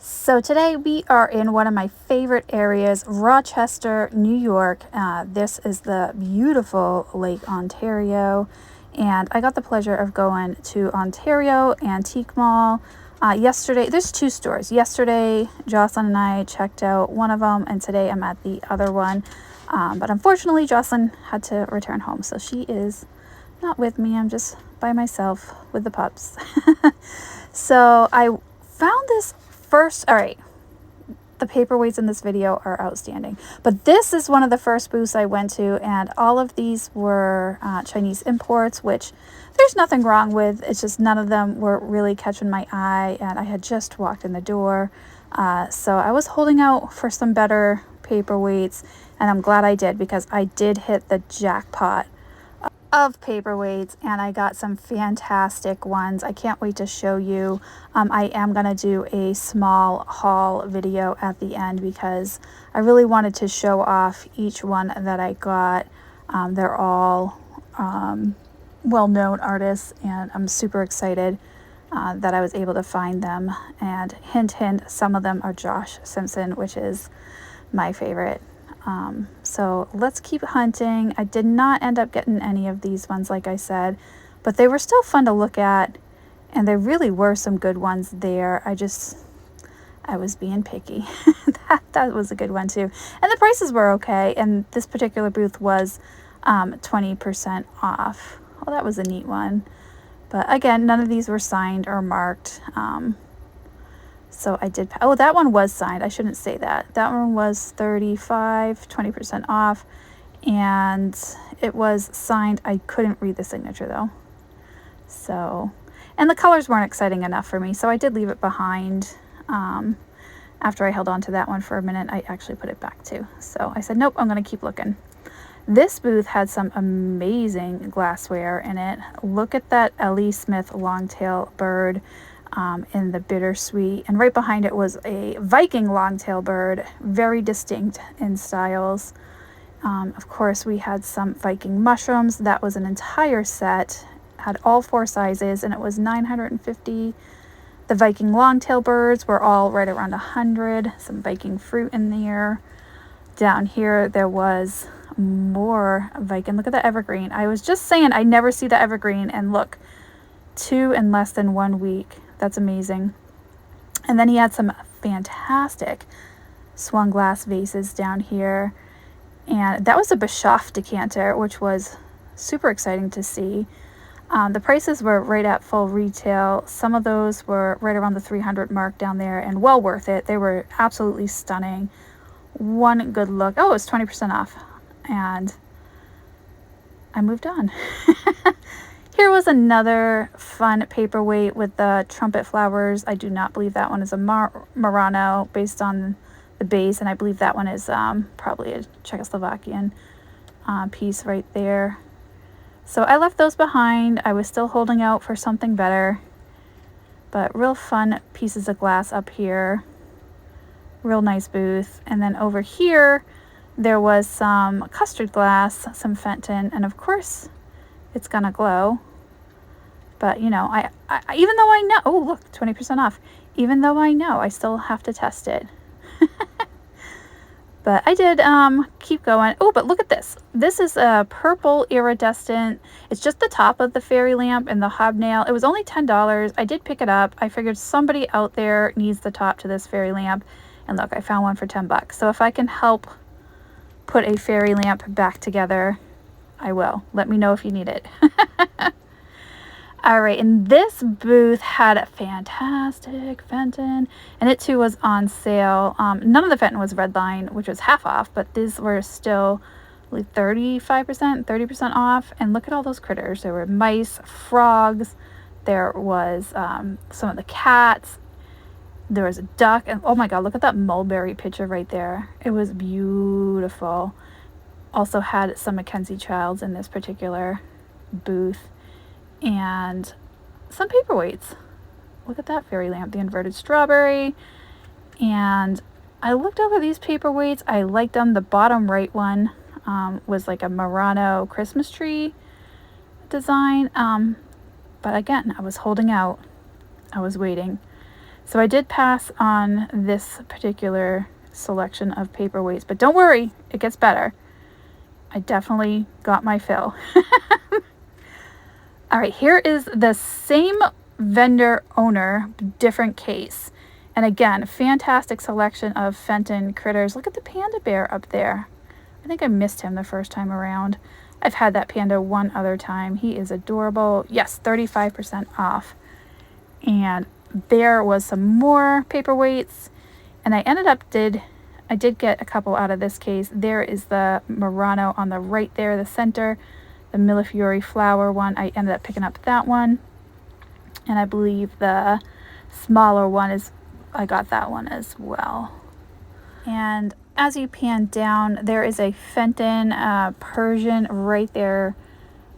So today we are in one of my favorite areas, Rochester, New York. This is the beautiful Lake Ontario, and I got the pleasure of going to Ontario Antique Mall yesterday. There's two stores. Yesterday, Jocelyn and I checked out one of them, and today I'm at the other one. But unfortunately, Jocelyn had to return home, so she is not with me. I'm just by myself with the pups. So I found this first. All right, the paperweights in this video are outstanding, but this is one of the first booths I went to, and all of these were Chinese imports, which there's nothing wrong with. It's just none of them were really catching my eye, and I had just walked in the door, so I was holding out for some better paperweights, and I'm glad I did, because I did hit the jackpot of paperweights, and I got some fantastic ones. I can't wait to show you. I am going to do a small haul video at the end, because I really wanted to show off each one that I got. They're all well-known artists, and I'm super excited that I was able to find them. And hint, hint, some of them are Josh Simpson, which is my favorite. So let's keep hunting. I did not end up getting any of these ones, like I said, but they were still fun to look at, and there really were some good ones there. I was being picky. that was a good one too. And the prices were okay, and this particular booth was 20% off. Well, that was a neat one. But again, none of these were signed or marked. So I did, oh, that one was signed. I shouldn't say that. That one was 20% off, and it was signed. I couldn't read the signature though. So, and the colors weren't exciting enough for me, so I did leave it behind. After I held on to that one for a minute, I actually put it back too. So I said, nope, I'm going to keep looking. This booth had some amazing glassware in it. Look at that L.E. Smith longtail bird. In the bittersweet, and right behind it was a Viking longtail bird, very distinct in styles. Of course, we had some Viking mushrooms. That was an entire set, had all 4 sizes, and it was $950. The Viking longtail birds were all right around $100. Some Viking fruit in there. Down here there was more Viking. Look at the evergreen. I was just saying I never see the evergreen, and look, 2 in less than 1 week. That's amazing. And then he had some fantastic swung glass vases down here. And that was a Bischoff decanter, which was super exciting to see. The prices were right at full retail. Some of those were right around the 300 mark down there, and well worth it. They were absolutely stunning. One good look. Oh, it was 20% off. And I moved on. Here was another fun paperweight with the trumpet flowers. I do not believe that one is a Murano based on the base, and I believe that one is probably a Czechoslovakian piece right there. So I left those behind. I was still holding out for something better, but real fun pieces of glass up here. Real nice booth. And then over here, there was some custard glass, some Fenton, and of course, it's gonna glow. But you know, I even though I know, oh look, 20% off. Even though I know, I still have to test it. But I did keep going. Oh, but look at this. This is a purple iridescent. It's just the top of the fairy lamp and the hobnail. It was only $10. I did pick it up. I figured somebody out there needs the top to this fairy lamp. And look, I found one for 10 bucks. So if I can help put a fairy lamp back together, I will. Let me know if you need it. All right, and this booth had a fantastic Fenton, and it too was on sale. None of the Fenton was red line, which was half off, but these were still like 35%, 30% off. And look at all those critters. There were mice, frogs, there was some of the cats, there was a duck, and oh my god, look at that mulberry picture right there. It was beautiful. Also had some Mackenzie Childs in this particular booth, and some paperweights. Look at that fairy lamp, the inverted strawberry. And I looked over these paperweights. I liked them. The bottom right one was like a Murano Christmas tree design. But again, I was holding out. I was waiting. So I did pass on this particular selection of paperweights, but don't worry, it gets better. I definitely got my fill. All right, here is the same vendor owner, different case. And again, fantastic selection of Fenton critters. Look at the panda bear up there. I think I missed him the first time around. I've had that panda one other time. He is adorable. Yes, 35% off. And there was some more paperweights. And I did get a couple out of this case. There is the Murano on the right there, the center. The Millefiori flower one, I ended up picking up that one. And I believe the smaller one I got that one as well. And as you pan down, there is a Fenton Persian right there.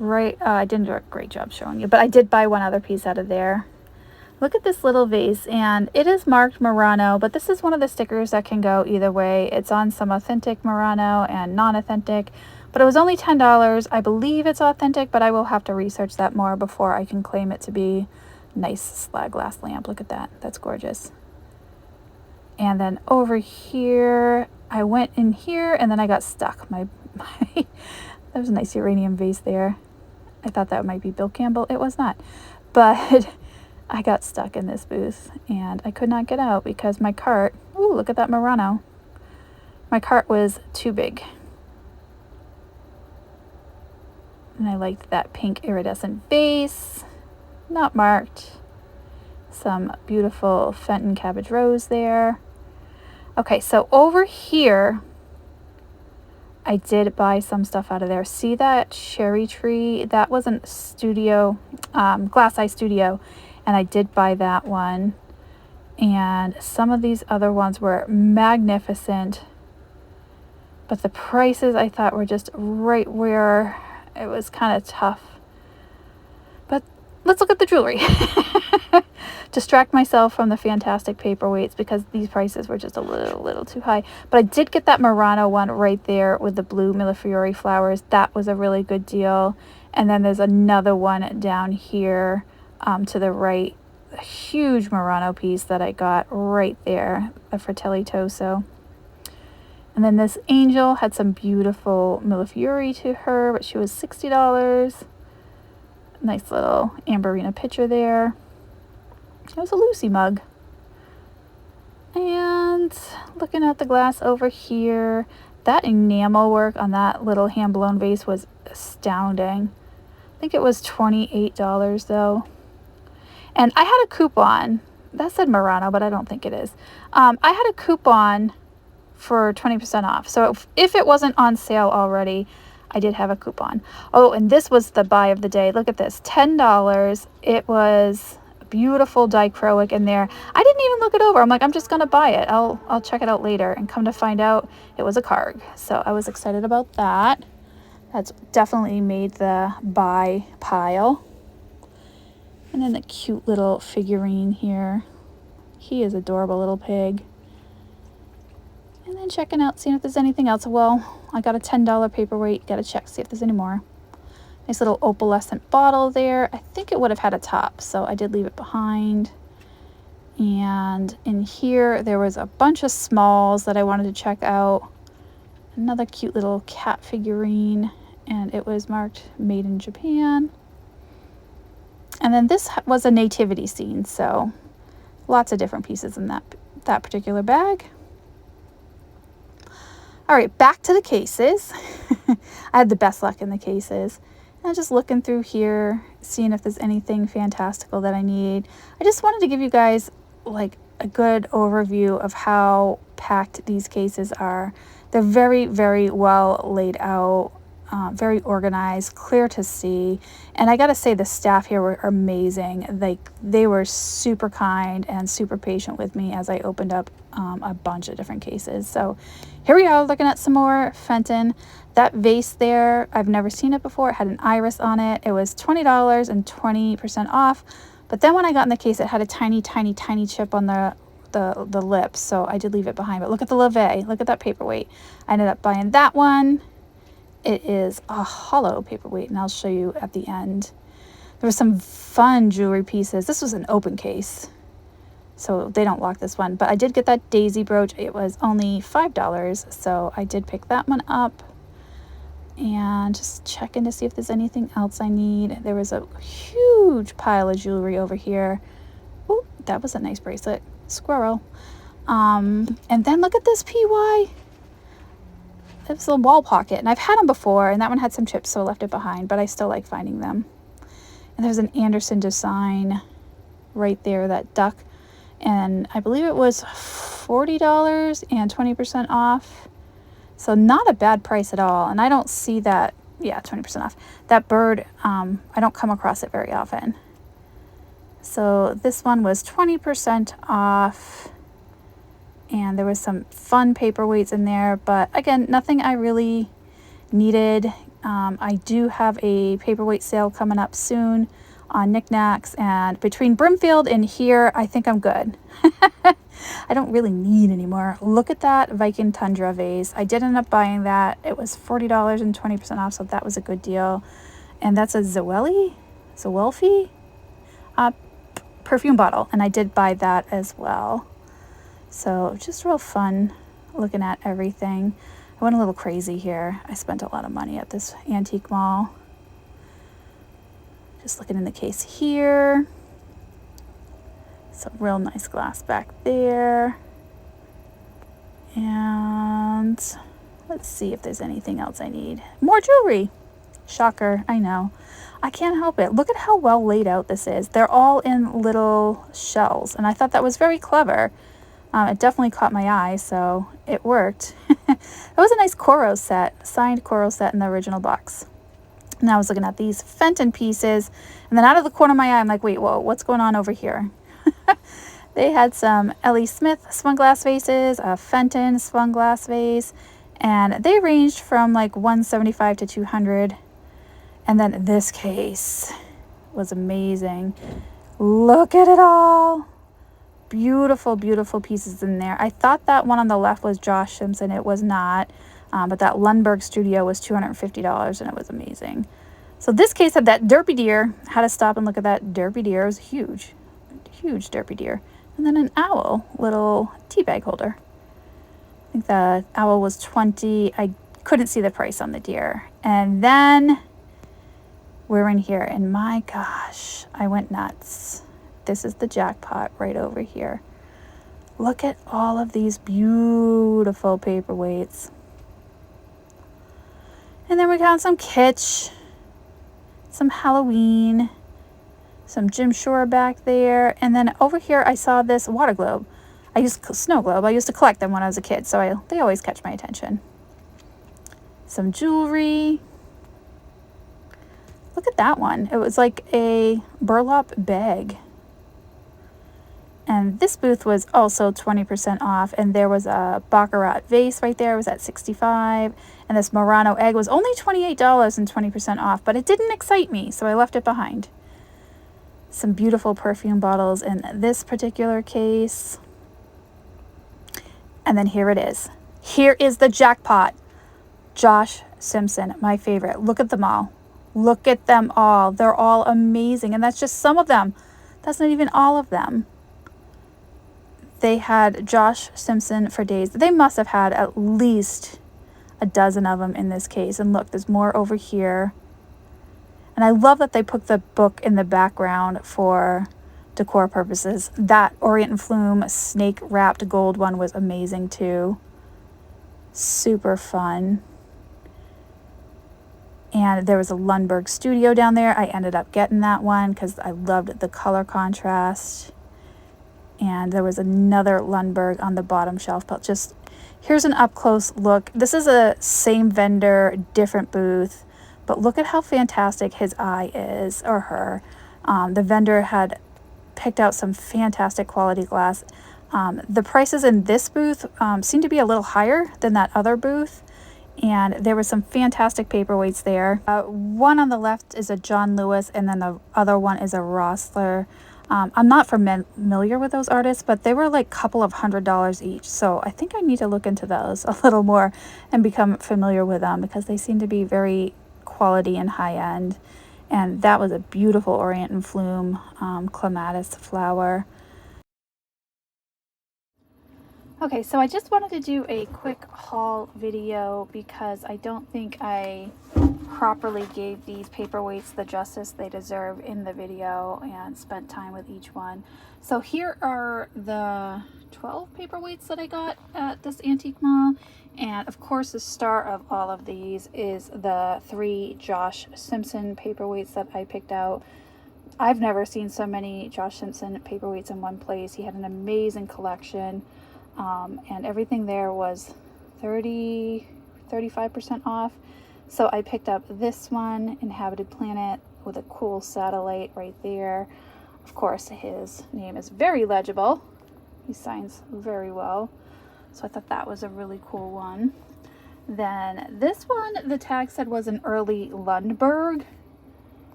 I didn't do a great job showing you, but I did buy one other piece out of there. Look at this little vase, and it is marked Murano, but this is one of the stickers that can go either way. It's on some authentic Murano and non-authentic, but it was only $10. I believe it's authentic, but I will have to research that more before I can claim it to be nice slag glass lamp. Look at that. That's gorgeous. And then over here, I went in here and then I got stuck. That was a nice uranium vase there. I thought that might be Bill Campbell. It was not. But I got stuck in this booth and I could not get out because my cart, ooh, look at that Murano. My cart was too big. And I liked that pink iridescent vase, not marked. Some beautiful Fenton cabbage rose there. Okay, so over here, I did buy some stuff out of there. See that cherry tree? That wasn't Glass Eye Studio, and I did buy that one. And some of these other ones were magnificent, but the prices I thought were just right where it was kind of tough. But let's look at the jewelry. Distract myself from the fantastic paperweights because these prices were just a little too high. But I did get that Murano one right there with the blue Millefiori flowers. That was a really good deal. And then there's another one down here to the right, a huge Murano piece that I got right there, the Fratelli Toso. And then this angel had some beautiful Millefiori to her, but she was $60. Nice little Amberina picture there. It was a Lucy mug. And looking at the glass over here, that enamel work on that little hand-blown vase was astounding. I think it was $28 though. And I had a coupon. That said Murano, but I don't think it is. I had a coupon for 20% off. So if it wasn't on sale already, I did have a coupon. Oh, and this was the buy of the day. Look at this, $10. It was beautiful dichroic in there. I didn't even look it over. I'm like, I'm just gonna buy it. I'll check it out later. And come to find out, it was a Karg. So I was excited about that. That's definitely made the buy pile. And then the cute little figurine here. He is adorable little pig. And then checking out, seeing if there's anything else. Well, I got a $10 paperweight. Gotta check, see if there's any more. Nice little opalescent bottle there. I think it would have had a top, so I did leave it behind. And in here, there was a bunch of smalls that I wanted to check out. Another cute little cat figurine, and it was marked Made in Japan. And then this was a nativity scene, so lots of different pieces in that particular bag. All right, back to the cases. I had the best luck in the cases. And just looking through here, seeing if there's anything fantastical that I need. I just wanted to give you guys like a good overview of how packed these cases are. They're very, very well laid out, very organized, clear to see. And I gotta say, the staff here were amazing. They were super kind and super patient with me as I opened up a bunch of different cases. So here we are looking at some more Fenton. That vase there, I've never seen it before. It had an iris on it. It was $20 and 20% off. But then when I got in the case, it had a tiny, tiny, tiny chip on the lips. So I did leave it behind. But look at the Levay. Look at that paperweight. I ended up buying that one. It is a hollow paperweight, and I'll show you at the end. There were some fun jewelry pieces. This was an open case. so they don't lock this one. But I did get that daisy brooch. It was only $5, so I did pick that one up. And just checking to see if there's anything else I need. There was a huge pile of jewelry over here. Oh, that was a nice bracelet. Squirrel. And then look at this PY. It was a wall pocket, and I've had them before, and that one had some chips, so I left it behind, but I still like finding them. And there's an Anderson design right there, that duck, and I believe it was $40 and 20% off. So not a bad price at all. And I don't see that, yeah, 20% off. That bird, I don't come across it very often. So this one was 20% off. And there was some fun paperweights in there. But again, nothing I really needed. I do have a paperweight sale coming up soon on knickknacks. And between Brimfield and here, I think I'm good. I don't really need anymore. Look at that Viking Tundra vase. I did end up buying that. It was $40 and 20% off, so that was a good deal. And that's a Zwelfie perfume bottle, and I did buy that as well. So just real fun looking at everything. I went a little crazy here. I spent a lot of money at this antique mall. Just looking in the case here. Some real nice glass back there. And let's see if there's anything else I need. More jewelry. Shocker, I know. I can't help it. Look at how well laid out this is. They're all in little shells, and I thought that was very clever. It definitely caught my eye, so it worked. That was a nice Koro set, signed Koro set in the original box. And I was looking at these Fenton pieces, and then out of the corner of my eye, I'm like, wait, whoa, what's going on over here? They had some L.E. Smith spun glass vases, a Fenton spun glass vase, and they ranged from like $175 to $200. And then this case was amazing. Look at it all. Beautiful, beautiful pieces in there. I thought that one on the left was Josh Simpson. It was not. But that Lundberg studio was $250, and it was amazing. So this case had that derpy deer. Had to stop and look at that derpy deer. It was huge. Huge derpy deer. And then an owl, little tea bag holder. I think the owl was $20. I couldn't see the price on the deer. And then we're in here, and my gosh, I went nuts. This is the jackpot right over here. Look at all of these beautiful paperweights. And then we got some kitsch, some Halloween, some Jim Shore back there. And then over here, I saw this water globe. Snow globe. I used to collect them when I was a kid, so they always catch my attention. Some jewelry. Look at that one. It was like a burlap bag. And this booth was also 20% off. And there was a Baccarat vase right there. It was at $65. And this Murano egg was only $28 and 20% off. But it didn't excite me, so I left it behind. Some beautiful perfume bottles in this particular case. And then here it is. Here is the jackpot. Josh Simpson, my favorite. Look at them all. Look at them all. They're all amazing. And that's just some of them. That's not even all of them. They had Josh Simpson for days. They must have had at least a dozen of them in this case. And look, there's more over here. And I love that they put the book in the background for decor purposes. That Orient and Flume snake wrapped gold one was amazing too. Super fun. And there was a Lundberg studio down there. I ended up getting that one because I loved the color contrast. And there was another Lundberg on the bottom shelf. But just here's an up close look. This is a same vendor, different booth. But look at how fantastic his eye is, or her. The vendor had picked out some fantastic quality glass. The prices in this booth seem to be a little higher than that other booth. And there were some fantastic paperweights there. One on the left is a John Lewis, and then the other one is a Rossler. I'm not familiar with those artists, but they were like a couple of $100s each. So I think I need to look into those a little more and become familiar with them because they seem to be very quality and high end. And that was a beautiful Orient and Flume clematis flower. Okay, so I just wanted to do a quick haul video because I don't think I properly gave these paperweights the justice they deserve in the video and spent time with each one. So here are the 12 paperweights that I got at this antique mall. And of course, the star of all of these is the 3 Josh Simpson paperweights that I picked out. I've never seen so many Josh Simpson paperweights in one place. He had an amazing collection. And everything there was 35% off. So I picked up this one, Inhabited Planet, with a cool satellite right there. Of course, his name is very legible. He signs very well. So I thought that was a really cool one. Then this one, the tag said was an early Lundberg.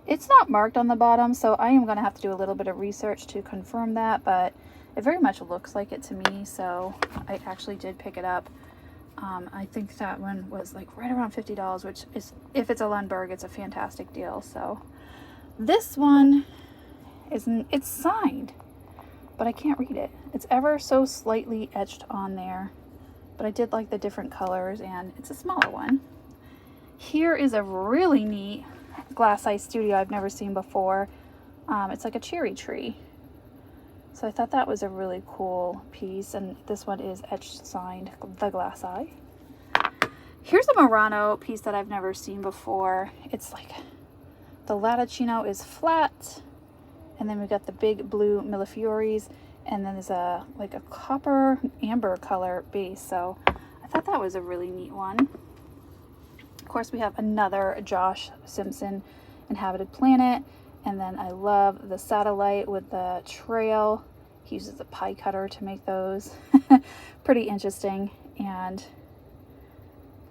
It's not marked on the bottom, so I am going to have to do a little bit of research to confirm that, but it very much looks like it to me, so I actually did pick it up. I think that one was like right around $50, which is, if it's a Lundberg, it's a fantastic deal. So this one it's signed, but I can't read it. It's ever so slightly etched on there, but I did like the different colors, and it's a smaller one. Here is a really neat glass ice studio I've never seen before. It's like a cherry tree. So I thought that was a really cool piece, and this one is etched signed, the glass eye. Here's a Murano piece that I've never seen before. It's like the Latticino is flat, and then we've got the big blue Millefioris, and then there's a like a copper amber color base. So I thought that was a really neat one. Of course, we have another Josh Simpson Inhabited Planet. And then I love the satellite with the trail. He uses a pie cutter to make those. Pretty interesting. And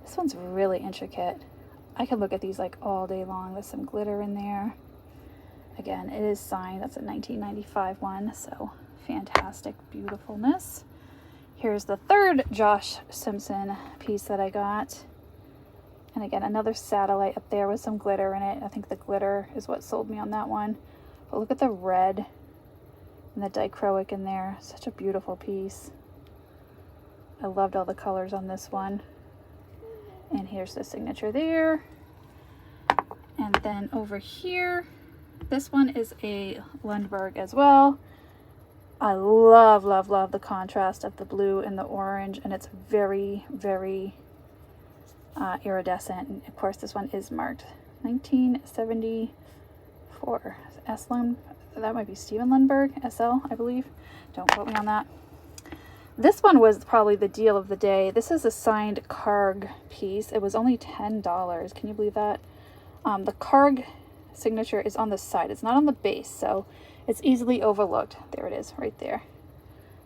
this one's really intricate. I could look at these like all day long. There's some glitter in there. Again, it is signed. That's a 1995 one. So fantastic beautifulness. Here's the third Josh Simpson piece that I got. And again, another satellite up there with some glitter in it. I think the glitter is what sold me on that one. But look at the red and the dichroic in there. Such a beautiful piece. I loved all the colors on this one. And here's the signature there. And then over here, this one is a Lundberg as well. I love, love, love the contrast of the blue and the orange. And it's very, very iridescent. And of course, this one is marked 1974. That might be Steven Lundberg, SL, I believe. Don't quote me on that. This one was probably the deal of the day. This is a signed Karg piece. It was only $10. Can you believe that? The Karg signature is on the side. It's not on the base, so it's easily overlooked. There it is, right there.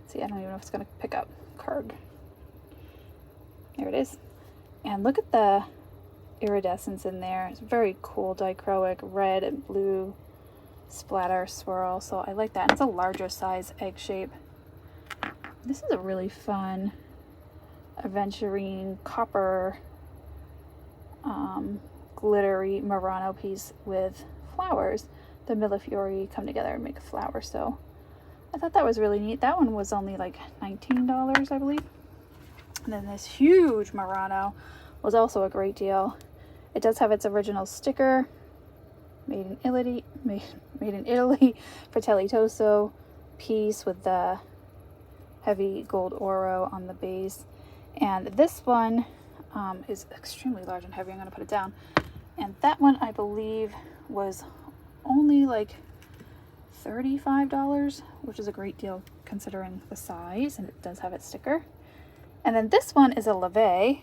See, I don't even know if it's going to pick up Karg. There it is. And look at the iridescence in there. It's very cool dichroic red and blue splatter swirl. So I like that. And it's a larger size egg shape. This is a really fun aventurine copper glittery Murano piece with flowers. The Millefiori come together and make a flower. So I thought that was really neat. That one was only like $19, I believe. And then this huge Murano was also a great deal. It does have its original sticker, made in Italy, Fratelli Toso piece with the heavy gold oro on the base. And this one is extremely large and heavy. I'm going to put it down. And that one, I believe, was only like $35, which is a great deal considering the size, and it does have its sticker. And then this one is a Levay.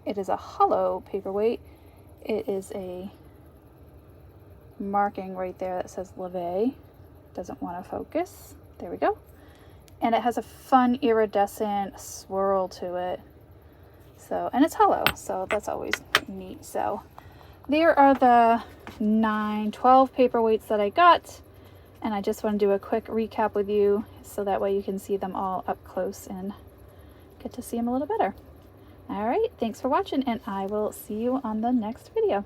It is a hollow paperweight. It is a marking right there that says Levay. Doesn't want to focus. There we go. And it has a fun iridescent swirl to it. So, and it's hollow, so that's always neat. So there are the 12 paperweights that I got. And I just want to do a quick recap with you so that way you can see them all up close and get to see them a little better. All right, thanks for watching, and I will see you on the next video.